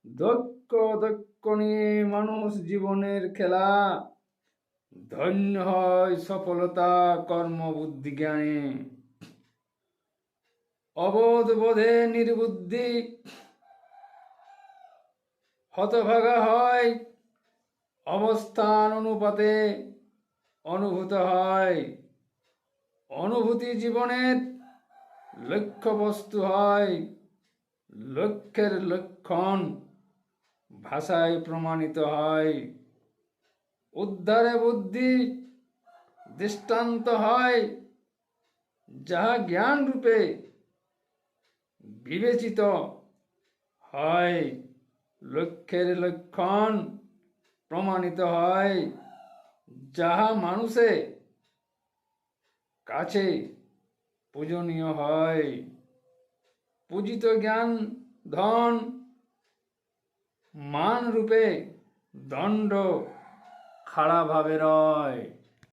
দক্ষ দক্ষ নিয়ে মানুষ জীবনের খেলা, ধন্য হয় সফলতা কর্মবুদ্ধি জ্ঞানে। অবোধ বোধে নির্বুদ্ধি হতভাগা হয়, অবস্থান অনুপাতে অনুভূত হয়। অনুভূতি জীবনের লক্ষ্যবস্তু হয়, লক্ষ্যের লক্ষণ ভাষায় প্রমাণিত হয়। উদ্ধারে বুদ্ধি দৃষ্টান্ত হয়, যাহা জ্ঞান রূপে বিবেচিত হয়। লক্ষ্যের লক্ষণ প্রমাণিত হয়, যাহা মানুষে কাছে পূজনীয় হয়। পূজিত জ্ঞান ধন মান রূপে দণ্ড খাড়া ভাবে রয়।